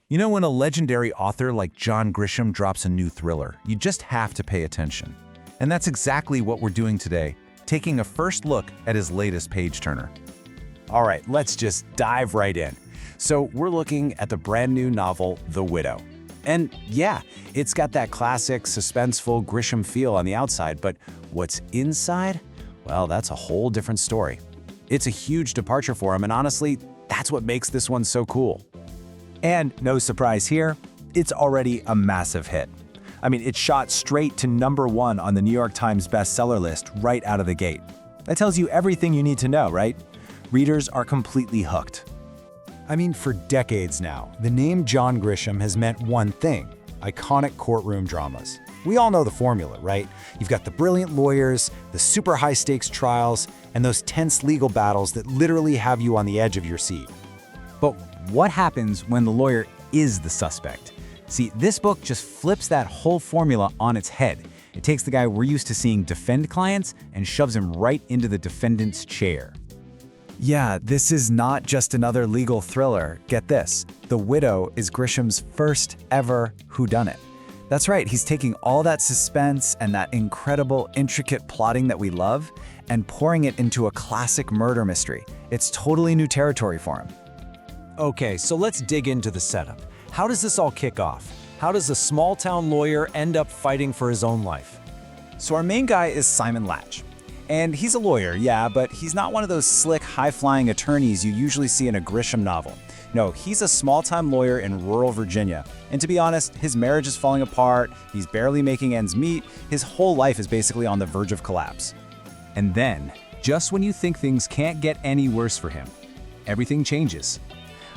You know, when a legendary author like John Grisham drops a new thriller, you just have to pay attention. And that's exactly what we're doing today, taking a first look at his latest page-turner. All right, let's just dive right in. So we're looking at the brand new novel, The Widow. And yeah, it's got that classic suspenseful Grisham feel on the outside, but what's inside? Well, that's a whole different story. It's a huge departure for him, and honestly, that's what makes this one so cool. And no surprise here, it's already a massive hit. I mean, it shot straight to #1 on the New York Times bestseller list right out of the gate. That tells you everything you need to know, right? Readers are completely hooked. I mean, for decades now, the name John Grisham has meant one thing: iconic courtroom dramas. We all know the formula, right? You've got the brilliant lawyers, the super high-stakes trials, and those tense legal battles that literally have you on the edge of your seat. But what happens when the lawyer is the suspect? See, this book just flips that whole formula on its head. It takes the guy we're used to seeing defend clients and shoves him right into the defendant's chair. Yeah, this is not just another legal thriller. Get this, The Widow is Grisham's first ever whodunit. That's right, he's taking all that suspense and that incredible, intricate plotting that we love and pouring it into a classic murder mystery. It's totally new territory for him. Okay, so let's dig into the setup. How does this all kick off? How does a small-town lawyer end up fighting for his own life? So our main guy is Simon Latch. And he's a lawyer, yeah, but he's not one of those slick, high-flying attorneys you usually see in a Grisham novel. No, he's a small-time lawyer in rural Virginia. And to be honest, his marriage is falling apart, he's barely making ends meet, his whole life is basically on the verge of collapse. And then, just when you think things can't get any worse for him, everything changes.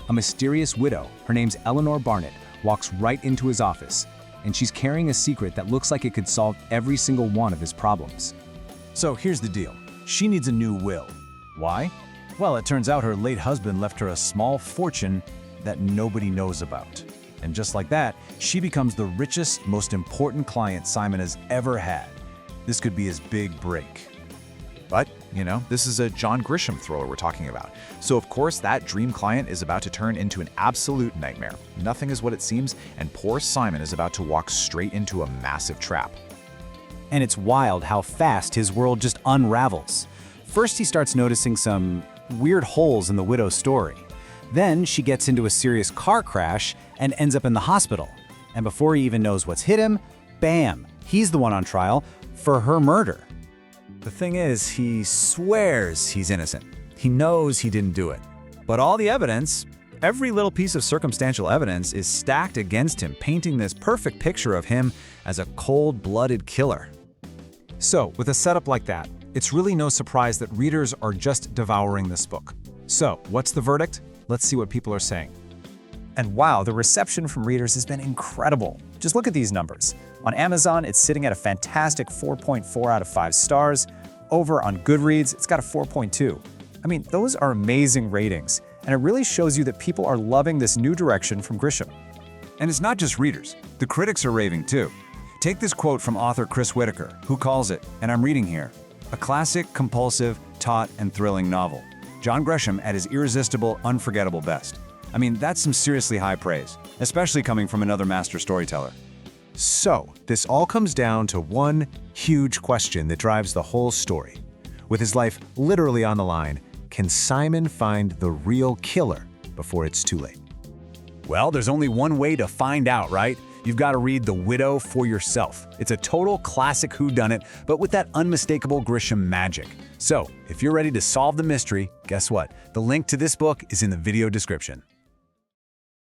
A mysterious widow, her name's Eleanor Barnett, walks right into his office, and she's carrying a secret that looks like it could solve every single one of his problems. So here's the deal. She needs a new will. Why? Well, it turns out her late husband left her a small fortune that nobody knows about. And just like that, she becomes the richest, most important client Simon has ever had. This could be his big break. But, you know, this is a John Grisham thriller we're talking about. So of course that dream client is about to turn into an absolute nightmare. Nothing is what it seems, and poor Simon is about to walk straight into a massive trap. And it's wild how fast his world just unravels. First, he starts noticing some weird holes in the widow's story. Then she gets into a serious car crash and ends up in the hospital. And before he even knows what's hit him, bam, he's the one on trial for her murder. The thing is, he swears he's innocent. He knows he didn't do it. But all the evidence, every little piece of circumstantial evidence, is stacked against him, painting this perfect picture of him as a cold-blooded killer. So, with a setup like that, it's really no surprise that readers are just devouring this book. So, what's the verdict? Let's see what people are saying. And wow, the reception from readers has been incredible. Just look at these numbers. On Amazon, it's sitting at a fantastic 4.4 out of 5 stars. Over on Goodreads, it's got a 4.2. I mean, those are amazing ratings, and it really shows you that people are loving this new direction from Grisham. And it's not just readers. The critics are raving too. Take this quote from author Whitaker, who calls it, and I'm reading here, a classic, compulsive, taut, and thrilling novel. John Grisham at his irresistible, unforgettable best. I mean, that's some seriously high praise, especially coming from another master storyteller. So, this all comes down to one huge question that drives the whole story. With his life literally on the line, can Simon find the real killer before it's too late? Well, there's only one way to find out, right? You've got to read The Widow for yourself. It's a total classic whodunit, but with that unmistakable Grisham magic. So, if you're ready to solve the mystery, guess what? The link to this book is in the video description.